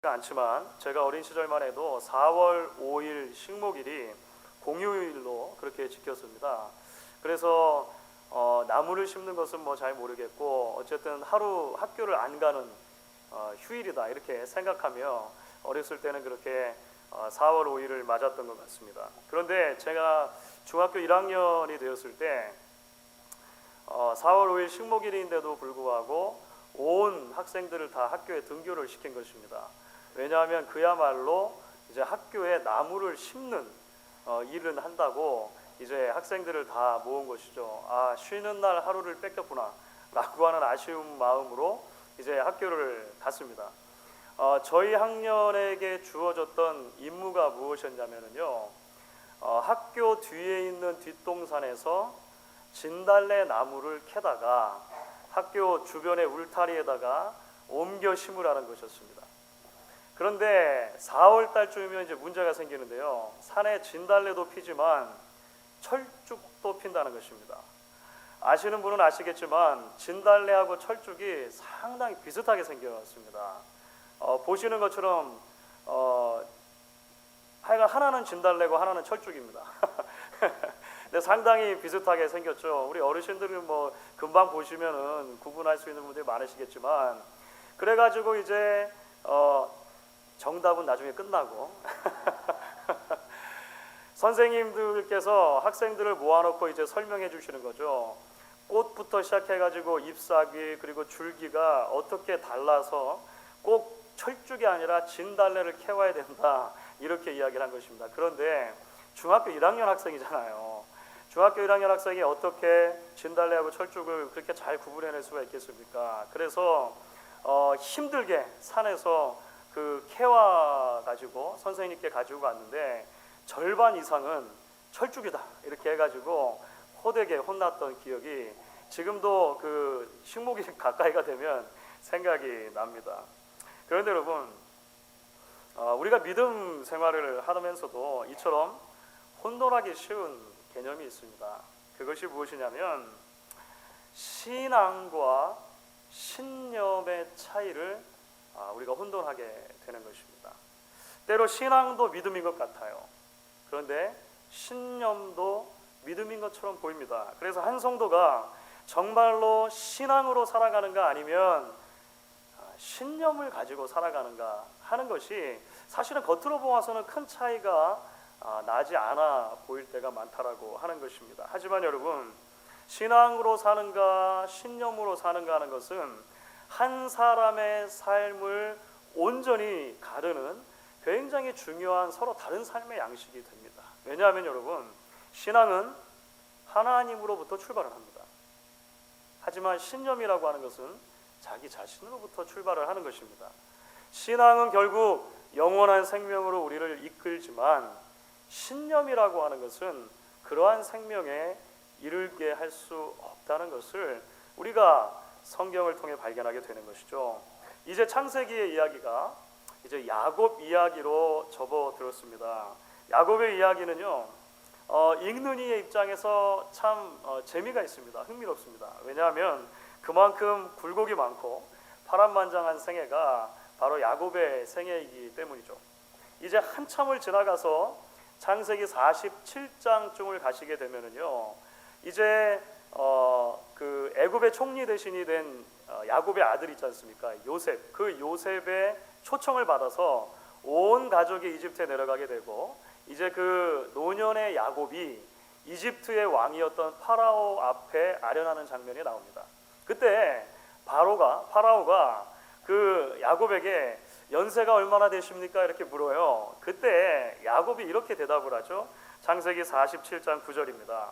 않지만 제가 어린 시절만 해도 4월 5일 식목일이 공휴일로 그렇게 지켰습니다. 그래서 나무를 심는 것은 뭐 잘 모르겠고 어쨌든 하루 학교를 안 가는 휴일이다 이렇게 생각하며 어렸을 때는 그렇게 4월 5일을 맞았던 것 같습니다. 그런데 제가 중학교 1학년이 되었을 때 4월 5일 식목일인데도 불구하고 온 학생들을 다 학교에 등교를 시킨 것입니다. 왜냐하면 그야말로 이제 학교에 나무를 심는 일은 한다고 이제 학생들을 다 모은 것이죠. 아, 쉬는 날 하루를 뺏겼구나 라고 하는 아쉬운 마음으로 이제 학교를 갔습니다. 저희 학년에게 주어졌던 임무가 무엇이었냐면요, 학교 뒤에 있는 뒷동산에서 진달래 나무를 캐다가 학교 주변의 울타리에다가 옮겨 심으라는 것이었습니다. 그런데 4월 달쯤이면 이제 문제가 생기는데요. 산에 진달래도 피지만 철쭉도 핀다는 것입니다. 아시는 분은 아시겠지만 진달래하고 철쭉이 상당히 비슷하게 생겨났습니다. 보시는 것처럼 하여간 하나는 진달래고 하나는 철쭉입니다. 근데 상당히 비슷하게 생겼죠. 우리 어르신들은 뭐 금방 보시면은 구분할 수 있는 분들이 많으시겠지만, 그래가지고 이제 정답은 나중에 끝나고 선생님들께서 학생들을 모아놓고 이제 설명해 주시는 거죠. 꽃부터 시작해가지고 잎사귀 그리고 줄기가 어떻게 달라서 꼭 철쭉이 아니라 진달래를 캐와야 된다 이렇게 이야기를 한 것입니다. 그런데 중학교 1학년 학생이잖아요. 중학교 1학년 학생이 어떻게 진달래하고 철쭉을 그렇게 잘 구분해낼 수가 있겠습니까? 그래서 힘들게 산에서 그 캐와 가지고 선생님께 가지고 갔는데 절반 이상은 철쭉이다 이렇게 해가지고 호되게 혼났던 기억이 지금도 그 식목일 가까이가 되면 생각이 납니다. 그런데 여러분, 우리가 믿음 생활을 하면서도 이처럼 혼돈하기 쉬운 개념이 있습니다. 그것이 무엇이냐면 신앙과 신념의 차이를 우리가 혼돈하게 되는 것입니다. 때로 신앙도 믿음인 것 같아요. 그런데 신념도 믿음인 것처럼 보입니다. 그래서 한 성도가 정말로 신앙으로 살아가는가 아니면 신념을 가지고 살아가는가 하는 것이 사실은 겉으로 보아서는 큰 차이가 나지 않아 보일 때가 많다라고 하는 것입니다. 하지만 여러분, 신앙으로 사는가 신념으로 사는가 하는 것은 한 사람의 삶을 온전히 가르는 굉장히 중요한 서로 다른 삶의 양식이 됩니다. 왜냐하면 여러분, 신앙은 하나님으로부터 출발을 합니다. 하지만 신념이라고 하는 것은 자기 자신으로부터 출발을 하는 것입니다. 신앙은 결국 영원한 생명으로 우리를 이끌지만 신념이라고 하는 것은 그러한 생명에 이르게 할 수 없다는 것을 우리가 성경을 통해 발견하게 되는 것이죠. 이제 창세기의 이야기가 이제 야곱 이야기로 접어들었습니다. 야곱의 이야기는요, 읽는 이의 입장에서 참 재미가 있습니다. 흥미롭습니다. 왜냐하면 그만큼 굴곡이 많고 파란만장한 생애가 바로 야곱의 생애이기 때문이죠. 이제 한참을 지나가서 창세기 47장쯤을 가시게 되면은요, 이제 그 애굽의 총리 대신이 된 야곱의 아들 있지 않습니까? 요셉. 그 요셉의 초청을 받아서 온 가족이 이집트에 내려가게 되고, 이제 그 노년의 야곱이 이집트의 왕이었던 파라오 앞에 아련하는 장면이 나옵니다. 그때 파라오가 그 야곱에게 연세가 얼마나 되십니까? 이렇게 물어요. 그때 야곱이 이렇게 대답을 하죠. 창세기 47장 9절입니다.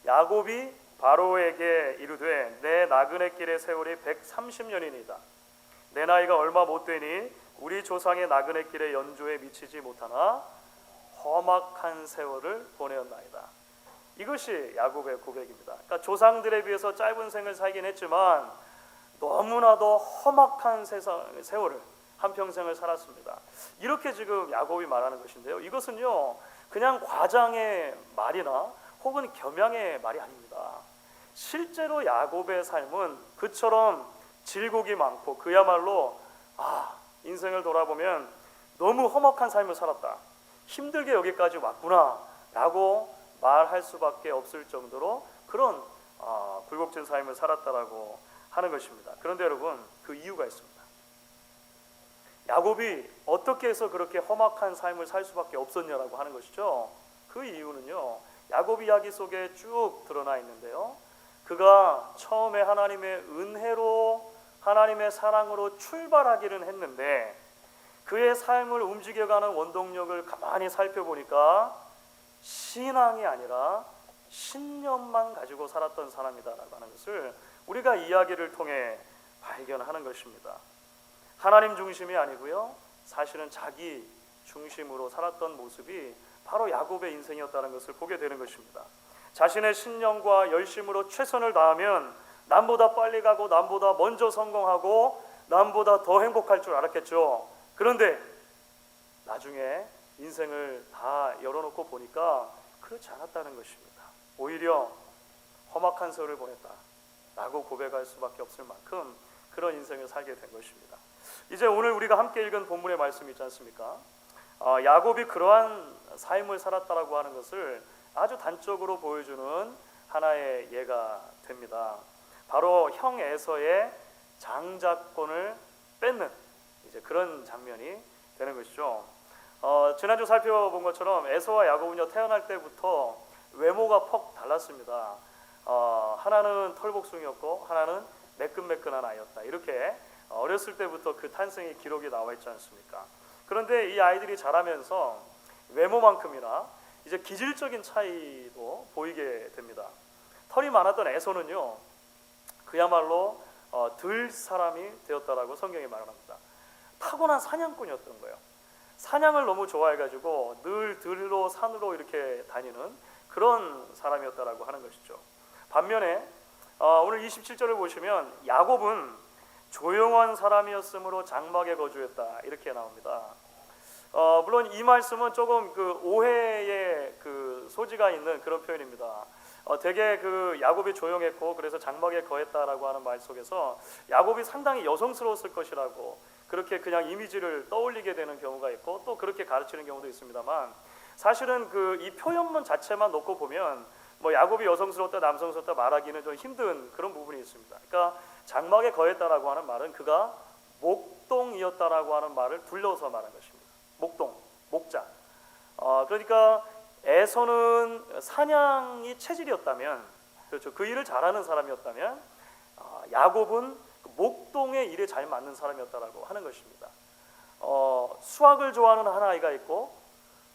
야곱이 바로에게 이르되 내 나그네 길의 세월이 130년이니이다. 내 나이가 얼마 못 되니 우리 조상의 나그네 길의 연조에 미치지 못하나 험악한 세월을 보내었나이다. 이것이 야곱의 고백입니다. 그러니까 조상들에 비해서 짧은 생을 살긴 했지만 너무나도 험악한 세월을 한평생을 살았습니다. 이렇게 지금 야곱이 말하는 것인데요, 이것은요 그냥 과장의 말이나 혹은 겸양의 말이 아닙니다. 실제로 야곱의 삶은 그처럼 질곡이 많고 그야말로 인생을 돌아보면 너무 험악한 삶을 살았다, 힘들게 여기까지 왔구나 라고 말할 수밖에 없을 정도로 그런 굴곡진 삶을 살았다라고 하는 것입니다. 그런데 여러분, 그 이유가 있습니다. 야곱이 어떻게 해서 그렇게 험악한 삶을 살 수밖에 없었냐라고 하는 것이죠. 그 이유는요, 야곱 이야기 속에 쭉 드러나 있는데요, 그가 처음에 하나님의 은혜로, 하나님의 사랑으로 출발하기는 했는데 그의 삶을 움직여가는 원동력을 가만히 살펴보니까 신앙이 아니라 신념만 가지고 살았던 사람이다라고 하는 것을 우리가 이야기를 통해 발견하는 것입니다. 하나님 중심이 아니고요, 사실은 자기 중심으로 살았던 모습이 바로 야곱의 인생이었다는 것을 보게 되는 것입니다. 자신의 신념과 열심으로 최선을 다하면 남보다 빨리 가고 남보다 먼저 성공하고 남보다 더 행복할 줄 알았겠죠. 그런데 나중에 인생을 다 열어놓고 보니까 그렇지 않았다는 것입니다. 오히려 험악한 세월을 보냈다라고 고백할 수밖에 없을 만큼 그런 인생을 살게 된 것입니다. 이제 오늘 우리가 함께 읽은 본문의 말씀이 있지 않습니까? 야곱이 그러한 삶을 살았다라고 하는 것을 아주 단적으로 보여주는 하나의 예가 됩니다. 바로 형 에서의 장자권을 뺏는 이제 그런 장면이 되는 것이죠. 지난주 살펴본 것처럼 에서와 야곱은요, 태어날 때부터 외모가 퍽 달랐습니다. 하나는 털복숭이였고 하나는 매끈매끈한 아이였다. 이렇게 어렸을 때부터 그 탄생의 기록이 나와 있지 않습니까? 그런데 이 아이들이 자라면서 외모만큼이나 이제 기질적인 차이도 보이게 됩니다. 털이 많았던 에서는요, 그야말로 들 사람이 되었다라고 성경이 말합니다. 타고난 사냥꾼이었던 거예요. 사냥을 너무 좋아해가지고 늘 들로 산으로 이렇게 다니는 그런 사람이었다라고 하는 것이죠. 반면에 오늘 27절을 보시면 야곱은 조용한 사람이었으므로 장막에 거주했다 이렇게 나옵니다. 물론 이 말씀은 조금 그 오해의 그 소지가 있는 그런 표현입니다. 되게 그 야곱이 조용했고 그래서 장막에 거했다라고 하는 말 속에서 야곱이 상당히 여성스러웠을 것이라고 그렇게 그냥 이미지를 떠올리게 되는 경우가 있고 또 그렇게 가르치는 경우도 있습니다만, 사실은 그 이 표현문 자체만 놓고 보면 뭐 야곱이 여성스럽다 남성스럽다 말하기는 좀 힘든 그런 부분이 있습니다. 그러니까 장막에 거했다라고 하는 말은 그가 목동이었다라고 하는 말을 둘러서 말한 것입니다. 목동, 목자. 그러니까 에서는 사냥이 체질이었다면, 그렇죠, 그 일을 잘하는 사람이었다면 야곱은 목동의 일에 잘 맞는 사람이었다라고 하는 것입니다. 수학을 좋아하는 한 아이가 있고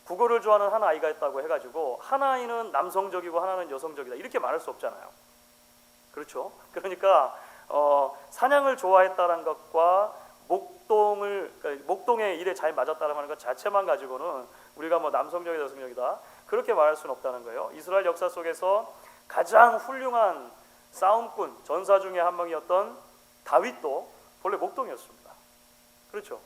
국어를 좋아하는 한 아이가 있다고 해가지고 한 아이는 남성적이고 하나는 여성적이다 이렇게 말할 수 없잖아요. 그렇죠? 그러니까 사냥을 좋아했다는 것과 목동의 일에 잘 맞았다는 하는 것 자체만 가지고는 우리가 뭐 남성적이다 여성적이다 그렇게 말할 수는 없다는 거예요. 이스라엘 역사 속에서 가장 훌륭한 싸움꾼 전사 중에 한 명이었던 다윗도 본래 목동이었습니다. 그렇죠?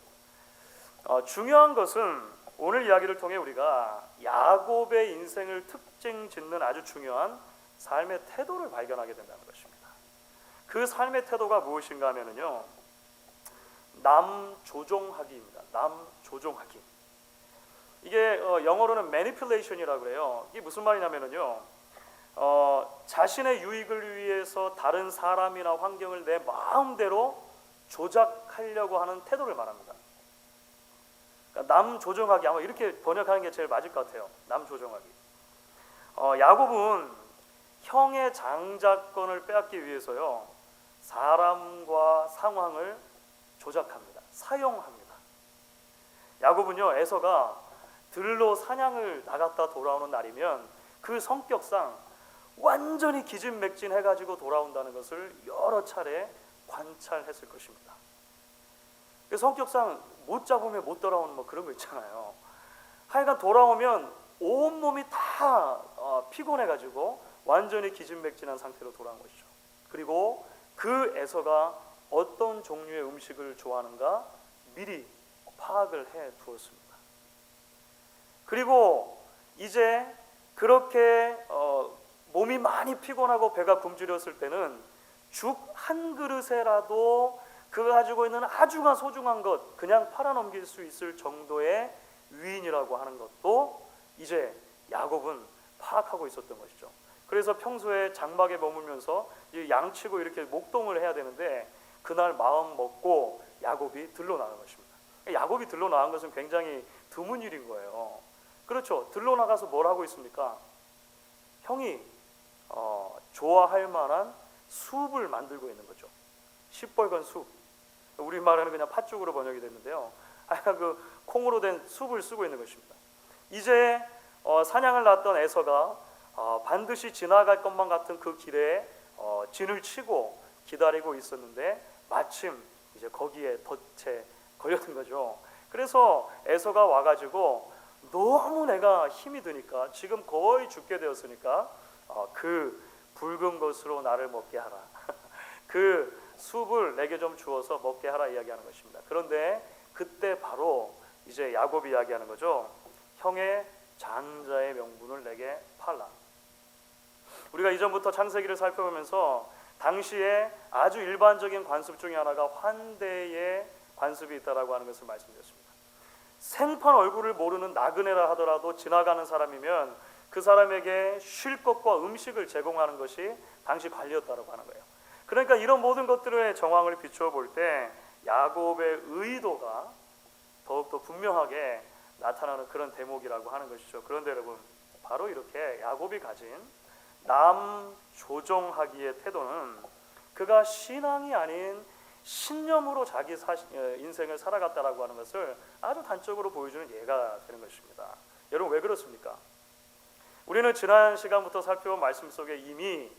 중요한 것은 오늘 이야기를 통해 우리가 야곱의 인생을 특징 짓는 아주 중요한 삶의 태도를 발견하게 된다는 것입니다. 그 삶의 태도가 무엇인가 하면은요, 남조종하기입니다. 남조종하기. 이게 영어로는 manipulation이라고 그래요. 이게 무슨 말이냐면은요, 자신의 유익을 위해서 다른 사람이나 환경을 내 마음대로 조작하려고 하는 태도를 말합니다. 그러니까 남조종하기, 아마 이렇게 번역하는 게 제일 맞을 것 같아요. 남조종하기. 야곱은 형의 장자권을 빼앗기 위해서요, 사람과 상황을 조작합니다. 사용합니다. 야곱은요, 에서가 들로 사냥을 나갔다 돌아오는 날이면 그 성격상 완전히 기진맥진해가지고 돌아온다는 것을 여러 차례 관찰했을 것입니다. 그 성격상 못 잡으면 못 돌아오는 뭐 그런 거 있잖아요. 하여간 돌아오면 온몸이 다 피곤해가지고 완전히 기진맥진한 상태로 돌아온 것이죠. 그리고 그 에서가 어떤 종류의 음식을 좋아하는가 미리 파악을 해 두었습니다. 그리고 이제 그렇게 몸이 많이 피곤하고 배가 굶주렸을 때는 죽 한 그릇에라도 그가 가지고 있는 아주가 소중한 것 그냥 팔아넘길 수 있을 정도의 위인이라고 하는 것도 이제 야곱은 파악하고 있었던 것이죠. 그래서 평소에 장막에 머물면서 양치고 이렇게 목동을 해야 되는데 그날 마음 먹고 야곱이 들러나간 것입니다. 야곱이 들러나간 것은 굉장히 드문 일인 거예요. 그렇죠. 들러나가서 뭘 하고 있습니까? 형이 좋아할 만한 숲을 만들고 있는 거죠. 시뻘건 숲. 우리말에는 그냥 팥죽으로 번역이 됐는데요. 그 콩으로 된 숲을 쓰고 있는 것입니다. 이제 사냥을 났던 에서가 반드시 지나갈 것만 같은 그 길에 진을 치고 기다리고 있었는데 마침 이제 거기에 덫에 걸렸던 거죠. 그래서 에서가 와가지고 너무 내가 힘이 드니까 지금 거의 죽게 되었으니까 그 붉은 것으로 나를 먹게 하라. 그 숲을 내게 좀 주어서 먹게 하라 이야기하는 것입니다. 그런데 그때 바로 이제 야곱이 이야기하는 거죠. 형의 장자의 명분을 내게 팔라. 우리가 이전부터 창세기를 살펴보면서 당시에 아주 일반적인 관습 중에 하나가 환대의 관습이 있다라고 하는 것을 말씀드렸습니다. 생판 얼굴을 모르는 나그네라 하더라도 지나가는 사람이면 그 사람에게 쉴 것과 음식을 제공하는 것이 당시 관리였다라고 하는 거예요. 그러니까 이런 모든 것들의 정황을 비추어 볼 때 야곱의 의도가 더욱더 분명하게 나타나는 그런 대목이라고 하는 것이죠. 그런데 여러분, 바로 이렇게 야곱이 가진 남 조종하기의 태도는 그가 신앙이 아닌 신념으로 자기 인생을 살아갔다라고 하는 것을 아주 단적으로 보여주는 예가 되는 것입니다. 여러분, 왜 그렇습니까? 우리는 지난 시간부터 살펴본 말씀 속에 이미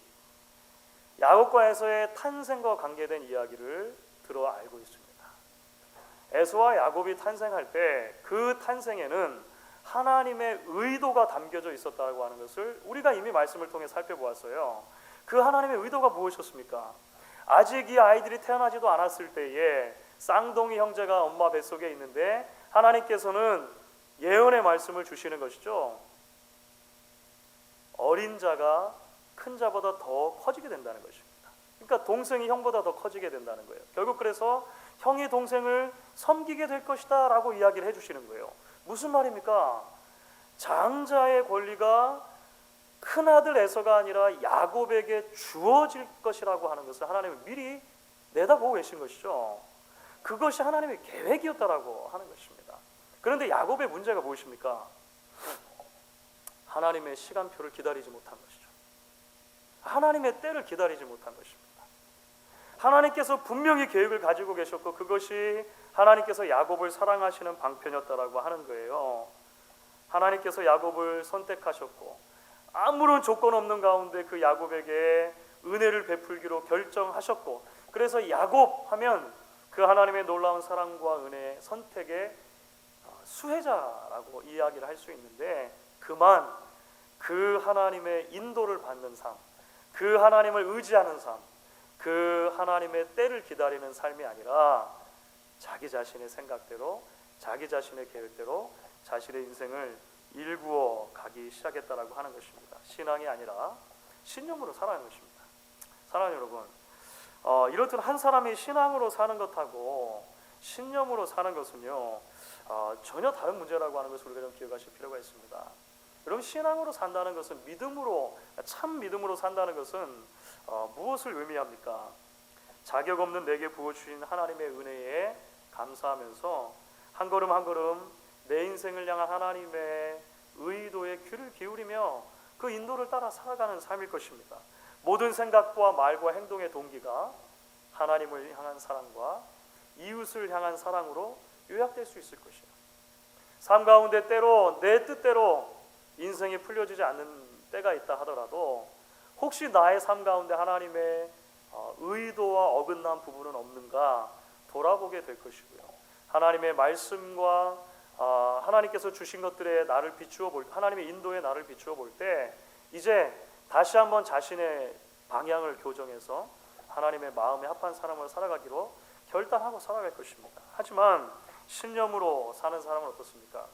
야곱과 에서의 탄생과 관계된 이야기를 들어 알고 있습니다. 에서와 야곱이 탄생할 때 그 탄생에는 하나님의 의도가 담겨져 있었다고 하는 것을 우리가 이미 말씀을 통해 살펴보았어요. 그 하나님의 의도가 무엇이었습니까? 아직 이 아이들이 태어나지도 않았을 때에 쌍둥이 형제가 엄마 뱃속에 있는데 하나님께서는 예언의 말씀을 주시는 것이죠. 어린 자가 큰 자보다 더 커지게 된다는 것입니다. 그러니까 동생이 형보다 더 커지게 된다는 거예요. 결국 그래서 형이 동생을 섬기게 될 것이다 라고 이야기를 해주시는 거예요. 무슨 말입니까? 장자의 권리가 큰아들 에서가 아니라 야곱에게 주어질 것이라고 하는 것을 하나님은 미리 내다보고 계신 것이죠. 그것이 하나님의 계획이었다라고 하는 것입니다. 그런데 야곱의 문제가 무엇입니까? 하나님의 시간표를 기다리지 못한 것이죠. 하나님의 때를 기다리지 못한 것입니다. 하나님께서 분명히 계획을 가지고 계셨고 그것이 하나님께서 야곱을 사랑하시는 방편이었다라고 하는 거예요. 하나님께서 야곱을 선택하셨고 아무런 조건 없는 가운데 그 야곱에게 은혜를 베풀기로 결정하셨고 그래서 야곱 하면 그 하나님의 놀라운 사랑과 은혜 선택의 수혜자라고 이야기를 할 수 있는데 그만 그 하나님의 인도를 받는 삶, 그 하나님을 의지하는 삶, 그 하나님의 때를 기다리는 삶이 아니라 자기 자신의 생각대로 자기 자신의 계획대로 자신의 인생을 일구어 가기 시작했다라고 하는 것입니다. 신앙이 아니라 신념으로 살아가는 것입니다. 사랑하는 여러분, 이렇듯 한 사람이 신앙으로 사는 것하고 신념으로 사는 것은요 전혀 다른 문제라고 하는 것을 우리가 좀 기억하실 필요가 있습니다. 여러분, 신앙으로 산다는 것은 믿음으로, 참 믿음으로 산다는 것은 무엇을 의미합니까? 자격 없는 내게 부어주신 하나님의 은혜에 감사하면서 한 걸음 한 걸음 내 인생을 향한 하나님의 의도에 귀를 기울이며 그 인도를 따라 살아가는 삶일 것입니다. 모든 생각과 말과 행동의 동기가 하나님을 향한 사랑과 이웃을 향한 사랑으로 요약될 수 있을 것이에요. 삶 가운데 때로 내 뜻대로 인생이 풀려지지 않는 때가 있다 하더라도 혹시 나의 삶 가운데 하나님의 의도와 어긋난 부분은 없는가 돌아보게 될 것이고요. 하나님의 말씀과 하나님께서 주신 것들에 나를 비추어 볼, 하나님의 인도에 나를 비추어 볼 때 이제 다시 한번 자신의 방향을 교정해서 하나님의 마음에 합한 사람으로 살아가기로 결단하고 살아갈 것입니다. 하지만 신념으로 사는 사람은 어떻습니까?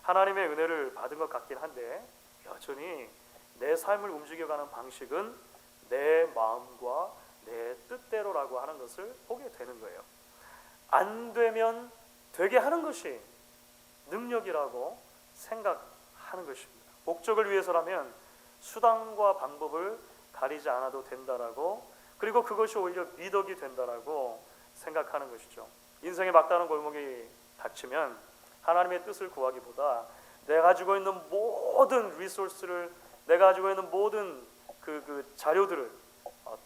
하나님의 은혜를 받은 것 같긴 한데 여전히 내 삶을 움직여가는 방식은 내 마음과 내 뜻대로라고 하는 것을 보게 되는 거예요. 안 되면 되게 하는 것이 능력이라고 생각하는 것입니다. 목적을 위해서라면 수단과 방법을 가리지 않아도 된다라고, 그리고 그것이 오히려 미덕이 된다라고 생각하는 것이죠. 인생의 막다른 골목이 닥치면 하나님의 뜻을 구하기보다 내가 가지고 있는 모든 리소스를, 내가 가지고 있는 모든 그 자료들을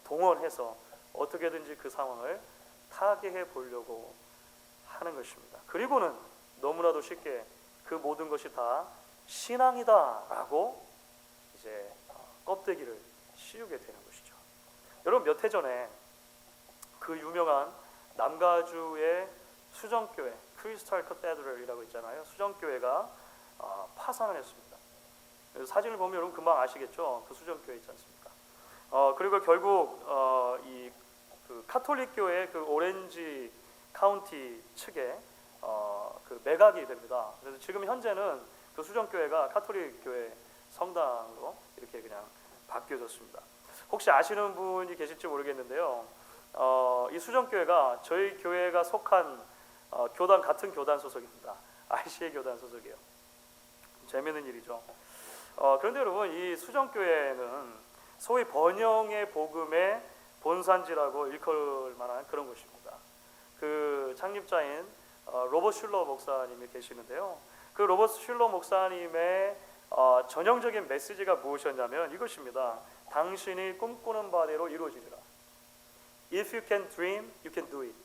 동원해서 어떻게든지 그 상황을 타개해 보려고 하는 것입니다. 그리고는 너무나도 쉽게 그 모든 것이 다 신앙이다라고 이제 껍데기를 씌우게 되는 것이죠. 여러분, 몇 해 전에 그 유명한 남가주의 수정교회 크리스탈 커테드럴이라고 있잖아요. 수정교회가 파산을 했습니다. 사진을 보면 여러분 금방 아시겠죠? 그 수정교회 있지 않습니까? 그리고 결국 그 카톨릭 교회 그 오렌지 카운티 측에 그 매각이 됩니다. 그래서 지금 현재는 그 수정교회가 카톨릭 교회 성당으로 이렇게 그냥 바뀌어졌습니다. 혹시 아시는 분이 계실지 모르겠는데요. 이 수정교회가 저희 교회가 속한 교단, 같은 교단 소속입니다. ICA 교단 소속이에요. 재미있는 일이죠. 그런데 여러분, 이 수정교회는 소위 번영의 복음의 본산지라고 일컬 만한 그런 곳입니다. 그 창립자인 로버트 슐러 목사님이 계시는데요. 그 로버트 슐러 목사님의 전형적인 메시지가 무엇이었냐면 이것입니다. 당신이 꿈꾸는 바대로 이루어지리라. If you can dream, you can do it.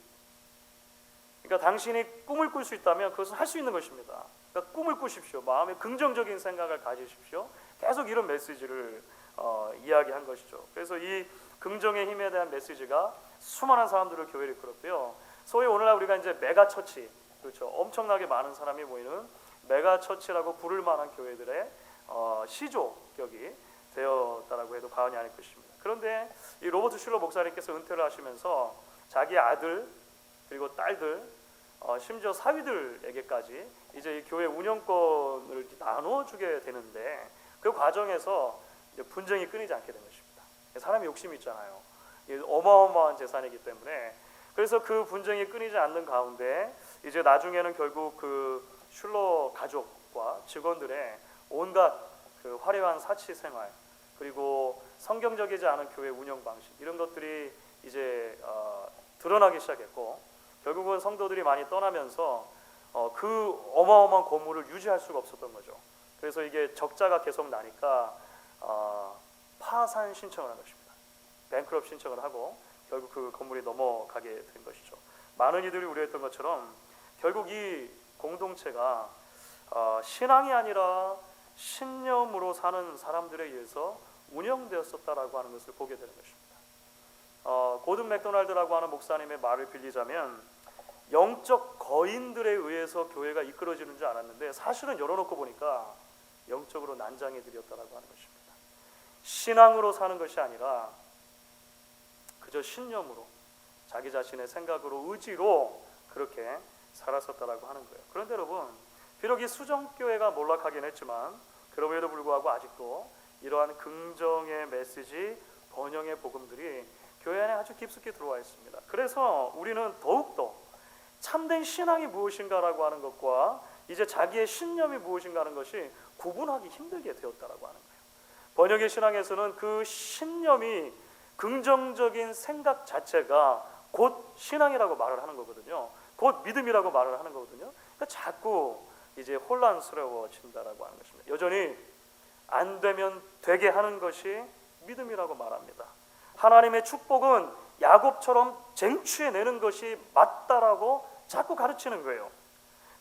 그러니까 당신이 꿈을 꿀 수 있다면 그것은 할 수 있는 것입니다. 그러니까 꿈을 꾸십시오. 마음에 긍정적인 생각을 가지십시오. 계속 이런 메시지를 이야기한 것이죠. 그래서 이 긍정의 힘에 대한 메시지가 수많은 사람들을 교회를 이끌었고요. 소위 오늘날 우리가 이제 메가처치, 그렇죠, 엄청나게 많은 사람이 모이는 메가처치라고 부를 만한 교회들의 시조격이 되었다라고 해도 과언이 아닐 것입니다. 그런데 이 로버트 슐러 목사님께서 은퇴를 하시면서 자기 아들 그리고 딸들, 심지어 사위들에게까지 이제 이 교회 운영권을 나눠주게 되는데 그 과정에서 이제 분쟁이 끊이지 않게 된 것입니다. 사람이 욕심이 있잖아요. 어마어마한 재산이기 때문에. 그래서 그 분쟁이 끊이지 않는 가운데 이제 나중에는 결국 그 슐러 가족과 직원들의 온갖 그 화려한 사치 생활, 그리고 성경적이지 않은 교회 운영 방식, 이런 것들이 이제 드러나기 시작했고, 결국은 성도들이 많이 떠나면서 그 어마어마한 건물을 유지할 수가 없었던 거죠. 그래서 이게 적자가 계속 나니까 파산 신청을 한 것입니다. 뱅크럽 신청을 하고 결국 그 건물이 넘어가게 된 것이죠. 많은 이들이 우려했던 것처럼 결국 이 공동체가 신앙이 아니라 신념으로 사는 사람들에 의해서 운영되었었다라고 하는 것을 보게 되는 것입니다. 고든 맥도날드라고 하는 목사님의 말을 빌리자면 영적 거인들에 의해서 교회가 이끌어지는 줄 알았는데 사실은 열어놓고 보니까 영적으로 난장이들이었다라고 하는 것입니다. 신앙으로 사는 것이 아니라 그저 신념으로, 자기 자신의 생각으로, 의지로 그렇게 살았었다라고 하는 거예요. 그런데 여러분, 비록 이 수정교회가 몰락하긴 했지만 그럼에도 불구하고 아직도 이러한 긍정의 메시지, 번영의 복음들이 교회 안에 아주 깊숙이 들어와 있습니다. 그래서 우리는 더욱더 참된 신앙이 무엇인가라고 하는 것과 이제 자기의 신념이 무엇인가 하는 것이 구분하기 힘들게 되었다라고 하는 거예요. 번영의 신앙에서는 그 신념이, 긍정적인 생각 자체가 곧 신앙이라고 말을 하는 거거든요. 곧 믿음이라고 말을 하는 거거든요. 그러니까 자꾸 이제 혼란스러워진다라고 하는 것입니다. 여전히 안 되면 되게 하는 것이 믿음이라고 말합니다. 하나님의 축복은 야곱처럼 쟁취해내는 것이 맞다라고 자꾸 가르치는 거예요.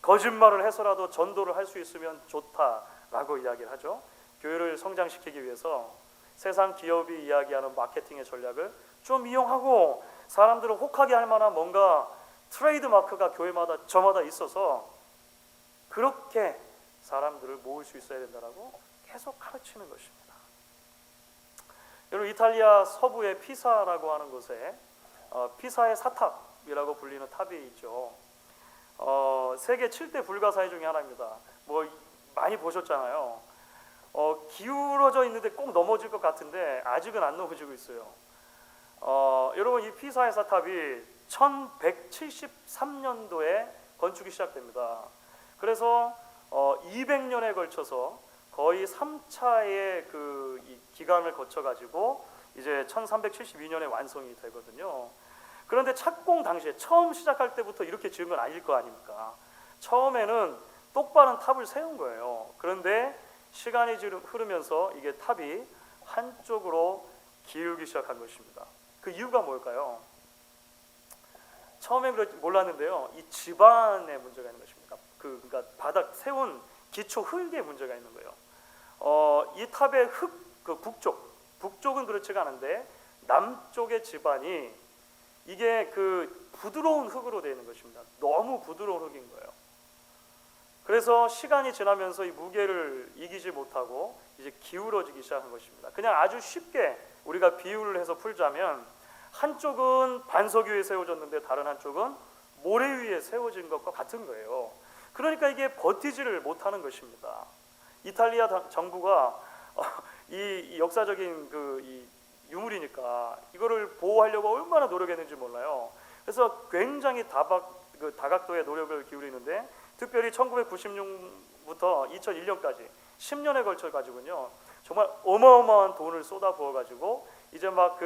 거짓말을 해서라도 전도를 할 수 있으면 좋다라고 이야기를 하죠. 교회를 성장시키기 위해서 세상 기업이 이야기하는 마케팅의 전략을 좀 이용하고 사람들을 혹하게 할 만한 뭔가 트레이드 마크가 교회마다 저마다 있어서 그렇게 사람들을 모을 수 있어야 된다라고 계속 가르치는 것입니다. 여러분, 이탈리아 서부의 피사라고 하는 곳에 피사의 사탑이라고 불리는 탑이 있죠. 세계 7대 불가사의 중에 하나입니다. 뭐 많이 보셨잖아요. 기울어져 있는데 꼭 넘어질 것 같은데 아직은 안 넘어지고 있어요. 여러분, 이 피사의 사탑이 1173년도에 건축이 시작됩니다. 그래서 200년에 걸쳐서 거의 3차의 이 기간을 거쳐 가지고 이제 1372년에 완성이 되거든요. 그런데 착공 당시에 처음 시작할 때부터 이렇게 지은 건 아닐 거 아닙니까? 처음에는 똑바른 탑을 세운 거예요. 그런데 시간이 흐르면서 이게 탑이 한쪽으로 기울기 시작한 것입니다. 그 이유가 뭘까요? 처음에 몰랐는데요. 이 지반에 문제가 있는 것입니다. 그러니까 바닥 세운 기초 흙에 문제가 있는 거예요. 이 탑의 그 북쪽은 그렇지가 않은데 남쪽의 지반이 이게 그 부드러운 흙으로 되어 있는 것입니다. 너무 부드러운 흙인 거예요. 그래서 시간이 지나면서 이 무게를 이기지 못하고 이제 기울어지기 시작한 것입니다. 그냥 아주 쉽게 우리가 비유를 해서 풀자면 한쪽은 반석 위에 세워졌는데 다른 한쪽은 모래 위에 세워진 것과 같은 거예요. 그러니까 이게 버티지를 못하는 것입니다. 이탈리아 정부가 이 역사적인 이 유물이니까 이거를 보호하려고 얼마나 노력했는지 몰라요. 그래서 굉장히 다각도의 노력을 기울이는데 특별히 1996부터 2001년까지 10년에 걸쳐 가지고는요 정말 어마어마한 돈을 쏟아 부어 가지고 이제 막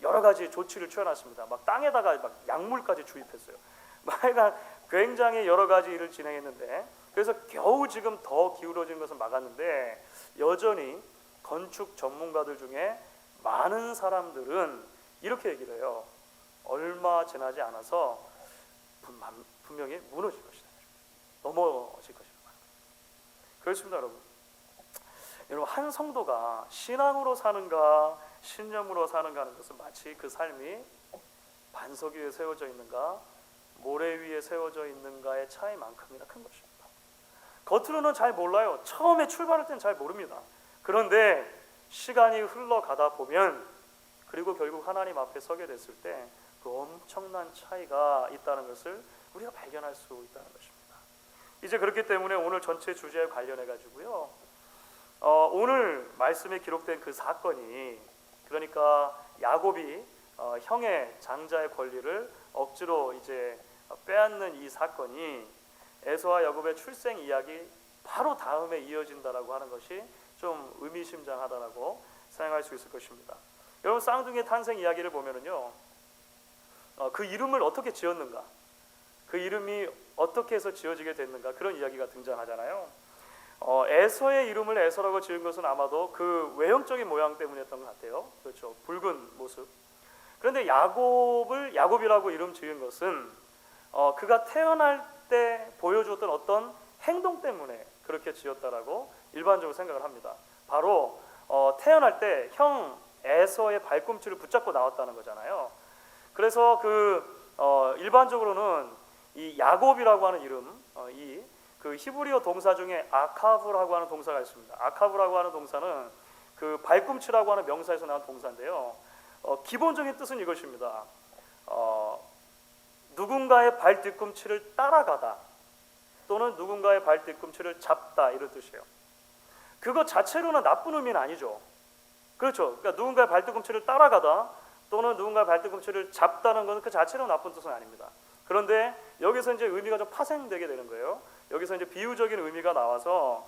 여러 가지 조치를 취해놨습니다. 막 땅에다가 막 약물까지 주입했어요. 그러니까 굉장히 여러 가지 일을 진행했는데 그래서 겨우 지금 더 기울어진 것을 막았는데 여전히 건축 전문가들 중에 많은 사람들은 이렇게 얘기를 해요. 얼마 지나지 않아서 분명히 무너질 것이다. 넘어질 것이다. 그렇습니다, 여러분. 여러분, 한 성도가 신앙으로 사는가 신념으로 사는가 하는 것은 마치 그 삶이 반석 위에 세워져 있는가 모래 위에 세워져 있는가의 차이만큼이나 큰 것입니다. 겉으로는 잘 몰라요. 처음에 출발할 때는 잘 모릅니다. 그런데 시간이 흘러가다 보면 그리고 결국 하나님 앞에 서게 됐을 때 그 엄청난 차이가 있다는 것을 우리가 발견할 수 있다는 것입니다. 이제 그렇기 때문에 오늘 전체 주제에 관련해 가지고요. 오늘 말씀에 기록된 그 사건이 그러니까 야곱이 형의 장자의 권리를 억지로 이제 빼앗는 이 사건이 에서와 야곱의 출생 이야기 바로 다음에 이어진다라고 하는 것이 좀 의미심장하다라고 생각할 수 있을 것입니다. 여러분 쌍둥이의 탄생 이야기를 보면은요, 그 이름을 어떻게 지었는가, 그 이름이 어떻게 해서 지어지게 됐는가 그런 이야기가 등장하잖아요. 에서의 이름을 에서라고 지은 것은 아마도 그 외형적인 모양 때문이었던 것 같아요. 그렇죠, 붉은 모습. 그런데 야곱을 야곱이라고 이름 지은 것은 그가 태어날 때 보여줬던 어떤 행동 때문에 그렇게 지었다라고 일반적으로 생각을 합니다. 바로 태어날 때 형 에서의 발꿈치를 붙잡고 나왔다는 거잖아요. 그래서 일반적으로는 이 야곱이라고 하는 이름, 그 히브리어 동사 중에 아카브라고 하는 동사가 있습니다. 아카브라고 하는 동사는 그 발꿈치라고 하는 명사에서 나온 동사인데요. 기본적인 뜻은 이것입니다. 누군가의 발 뒤꿈치를 따라가다 또는 누군가의 발 뒤꿈치를 잡다 이런 뜻이에요. 그거 자체로는 나쁜 의미는 아니죠. 그렇죠. 그러니까 누군가의 발 뒤꿈치를 따라가다 또는 누군가의 발 뒤꿈치를 잡다는 것은 그 자체로 나쁜 뜻은 아닙니다. 그런데 여기서 이제 의미가 좀 파생되게 되는 거예요. 여기서 이제 비유적인 의미가 나와서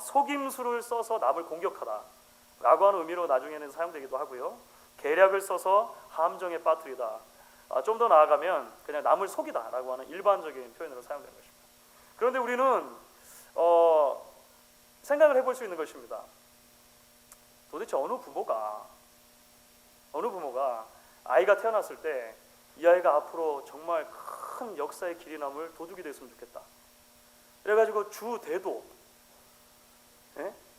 속임수를 써서 남을 공격하다 라고 하는 의미로 나중에는 사용되기도 하고요. 계략을 써서 함정에 빠뜨리다, 좀 더 나아가면 그냥 남을 속이다 라고 하는 일반적인 표현으로 사용되는 것입니다. 그런데 우리는 생각을 해볼 수 있는 것입니다. 도대체 어느 부모가 아이가 태어났을 때 이 아이가 앞으로 정말 큰 역사의 길이 남을 도둑이 됐으면 좋겠다, 그래가지고 주대도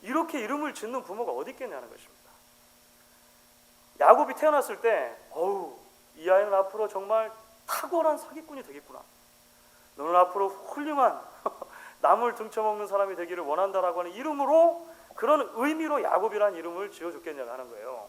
이렇게 이름을 짓는 부모가 어디 있겠냐는 것입니다. 야곱이 태어났을 때 이 아이는 앞으로 정말 탁월한 사기꾼이 되겠구나, 너는 앞으로 훌륭한 남을 등쳐먹는 사람이 되기를 원한다라고 하는 이름으로, 그런 의미로 야곱이라는 이름을 지어줬겠냐고 하는 거예요.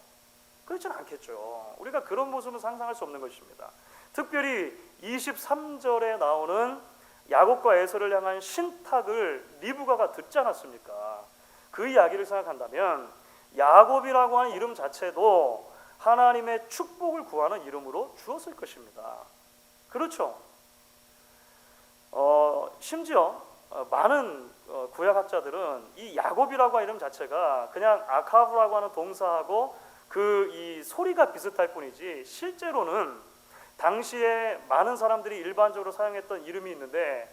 그렇지는 않겠죠. 우리가 그런 모습은 상상할 수 없는 것입니다. 특별히 23절에 나오는 야곱과 에서를 향한 신탁을 리브가가 듣지 않았습니까? 그 이야기를 생각한다면 야곱이라고 하는 이름 자체도 하나님의 축복을 구하는 이름으로 주었을 것입니다. 그렇죠? 심지어 많은 구약학자들은 이 야곱이라고 하는 이름 자체가 그냥 아카브라고 하는 동사하고 그 이 소리가 비슷할 뿐이지 실제로는 당시에 많은 사람들이 일반적으로 사용했던 이름이 있는데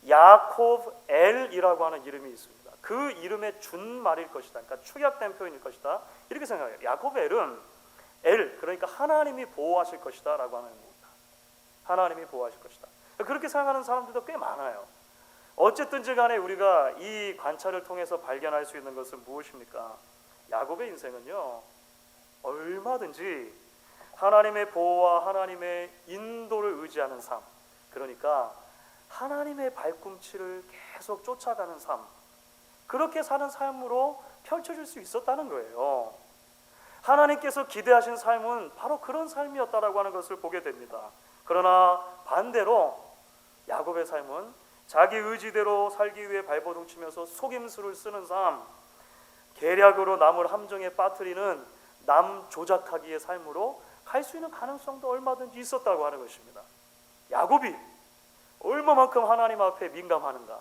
야콥 엘이라고 하는 이름이 있습니다. 그 이름의 준말일 것이다. 그러니까 축약된 표현일 것이다. 이렇게 생각해요. 야콥 엘은 엘, 그러니까 하나님이 보호하실 것이다 라고 하는 겁니다. 하나님이 보호하실 것이다. 그렇게 생각하는 사람들도 꽤 많아요. 어쨌든지 간에 우리가 이 관찰을 통해서 발견할 수 있는 것은 무엇입니까? 야곱의 인생은요, 얼마든지 하나님의 보호와 하나님의 인도를 의지하는 삶, 그러니까 하나님의 발꿈치를 계속 쫓아가는 삶, 그렇게 사는 삶으로 펼쳐질 수 있었다는 거예요. 하나님께서 기대하신 삶은 바로 그런 삶이었다라고 하는 것을 보게 됩니다. 그러나 반대로 야곱의 삶은 자기 의지대로 살기 위해 발버둥 치면서 속임수를 쓰는 삶, 계략으로 남을 함정에 빠뜨리는 남 조작하기의 삶으로 갈 수 있는 가능성도 얼마든지 있었다고 하는 것입니다. 야곱이 얼마만큼 하나님 앞에 민감하는가,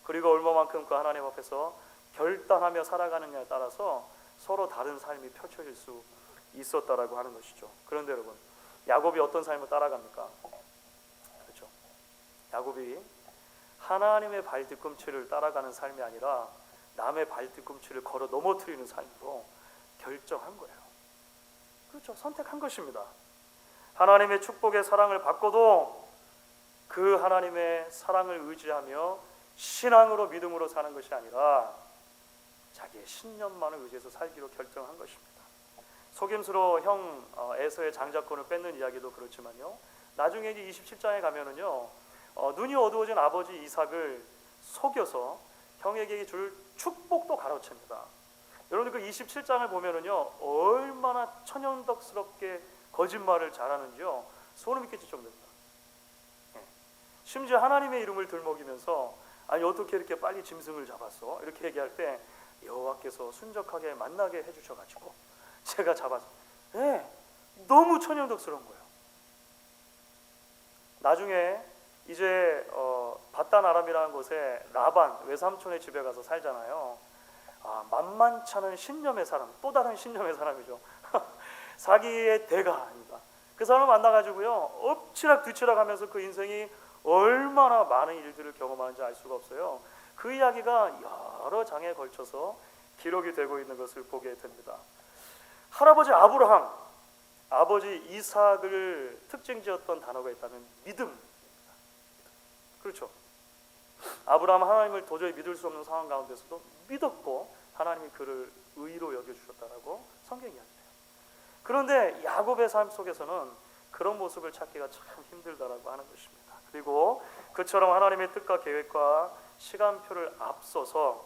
그리고 얼마만큼 그 하나님 앞에서 결단하며 살아가느냐에 따라서 서로 다른 삶이 펼쳐질 수 있었다라고 하는 것이죠. 그런데 여러분, 야곱이 어떤 삶을 따라갑니까? 그렇죠. 야곱이 하나님의 발 뒤꿈치를 따라가는 삶이 아니라 남의 발 뒤꿈치를 걸어 넘어뜨리는 삶으로 결정한 거예요. 그렇죠. 선택한 것입니다. 하나님의 축복의 사랑을 받고도 그 하나님의 사랑을 의지하며 신앙으로 믿음으로 사는 것이 아니라 자기의 신념만을 의지해서 살기로 결정한 것입니다. 속임수로 형 에서의 장자권을 뺏는 이야기도 그렇지만요, 나중에 이제 27장에 가면은요, 눈이 어두워진 아버지 이삭을 속여서 형에게 줄 축복도 가로챕니다. 여러분, 그 27장을 보면은요, 얼마나 천연덕스럽게 거짓말을 잘하는지요, 소름이 끼칠 정도입니다. 심지어 하나님의 이름을 들먹이면서 아니 어떻게 이렇게 빨리 짐승을 잡았어? 이렇게 얘기할 때 여호와께서 순적하게 만나게 해주셔가지고 제가 잡았어요. 네, 너무 천연덕스러운 거예요. 나중에 이제 바단 아람이라는 곳에 라반 외삼촌의 집에 가서 살잖아요. 만만치 않은 신념의 사람, 또 다른 신념의 사람이죠. 사기의 대가 아닙니다. 그 사람을 만나가지고요, 엎치락 뒤치락 하면서 그 인생이 얼마나 많은 일들을 경험하는지 알 수가 없어요. 그 이야기가 여러 장에 걸쳐서 기록이 되고 있는 것을 보게 됩니다. 할아버지 아브라함, 아버지 이삭을 특징지었던 단어가 있다면 믿음. 그렇죠. 아브라함 하나님을 도저히 믿을 수 없는 상황 가운데서도 믿었고 하나님이 그를 의로 여겨주셨다라고 성경이 이야기해요. 그런데 야곱의 삶 속에서는 그런 모습을 찾기가 참 힘들다라고 하는 것입니다. 그리고 그처럼 하나님의 뜻과 계획과 시간표를 앞서서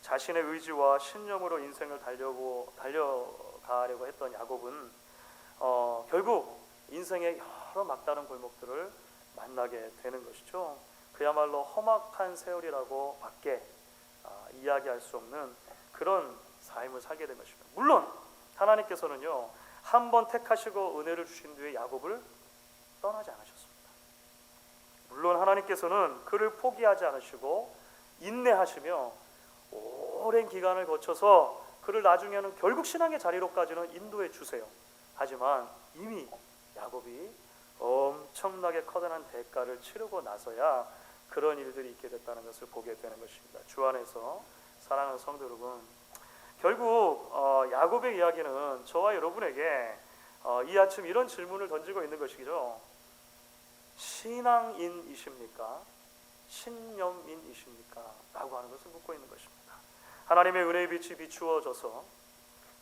자신의 의지와 신념으로 인생을 달려가려고 했던 야곱은 결국 인생의 여러 막다른 골목들을 만나게 되는 것이죠. 그야말로 험악한 세월이라고 밖에 이야기할 수 없는 그런 삶을 살게 된 것입니다. 물론 하나님께서는요, 한 번 택하시고 은혜를 주신 뒤에 야곱을 떠나지 않으셨습니다. 물론 하나님께서는 그를 포기하지 않으시고 인내하시며 오랜 기간을 거쳐서 그를 나중에는 결국 신앙의 자리로까지는 인도해 주세요. 하지만 이미 야곱이 엄청나게 커다란 대가를 치르고 나서야 그런 일들이 있게 됐다는 것을 보게 되는 것입니다. 주 안에서 사랑하는 성도 여러분, 결국 야곱의 이야기는 저와 여러분에게 이 아침 이런 질문을 던지고 있는 것이죠. 신앙인이십니까? 신념인이십니까? 라고 하는 것을 묻고 있는 것입니다. 하나님의 은혜의 빛이 비추어져서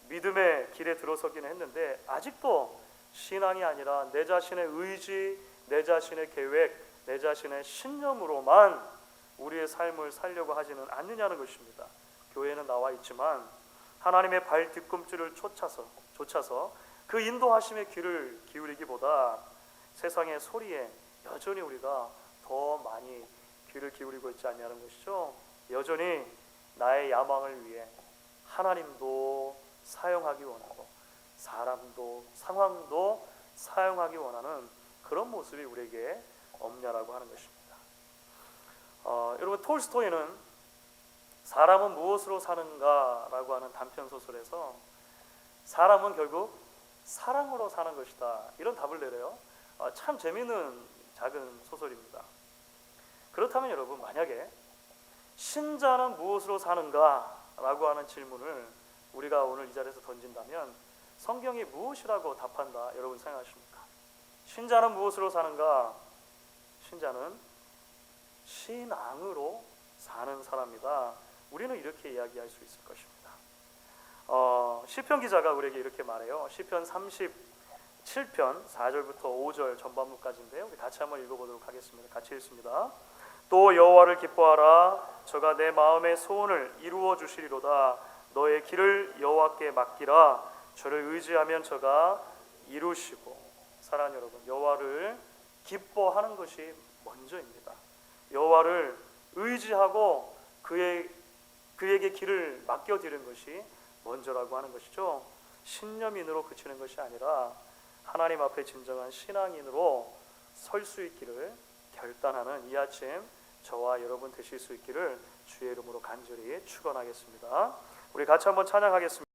믿음의 길에 들어서기는 했는데 아직도 신앙이 아니라 내 자신의 의지, 내 자신의 계획, 내 자신의 신념으로만 우리의 삶을 살려고 하지는 않느냐는 것입니다. 교회는 나와 있지만 하나님의 발 뒤꿈치를 쫓아서 그 인도하심의 귀를 기울이기보다 세상의 소리에 여전히 우리가 더 많이 귀를 기울이고 있지 않냐는 것이죠. 여전히 나의 야망을 위해 하나님도 사용하기 원하고 사람도 상황도 사용하기 원하는 그런 모습이 우리에게 없냐라고 하는 것입니다. 여러분, 톨스토이는 사람은 무엇으로 사는가라고 하는 단편 소설에서 사람은 결국 사랑으로 사는 것이다, 이런 답을 내려요. 참 재미있는 작은 소설입니다. 그렇다면 여러분, 만약에 신자는 무엇으로 사는가라고 하는 질문을 우리가 오늘 이 자리에서 던진다면 성경이 무엇이라고 답한다 여러분 생각하십니까? 신자는 무엇으로 사는가? 신자는 신앙으로 사는 사람이다. 우리는 이렇게 이야기할 수 있을 것입니다. 시편 기자가 우리에게 이렇게 말해요. 시편 37편 4절부터 5절 전반부까지인데요. 우리 같이 한번 읽어보도록 하겠습니다. 같이 읽습니다. 또 여호와를 기뻐하라. 저가 내 마음의 소원을 이루어 주시리로다. 너의 길을 여호와께 맡기라. 저를 의지하면 저가 이루시고. 사랑하는 여러분, 여호와를 기뻐하는 것이 먼저입니다. 여호와를 의지하고 그에게 길을 맡겨드리는 것이 먼저라고 하는 것이죠. 신념인으로 그치는 것이 아니라 하나님 앞에 진정한 신앙인으로 설 수 있기를 결단하는 이 아침 저와 여러분 되실 수 있기를 주의 이름으로 간절히 축원하겠습니다. 우리 같이 한번 찬양하겠습니다.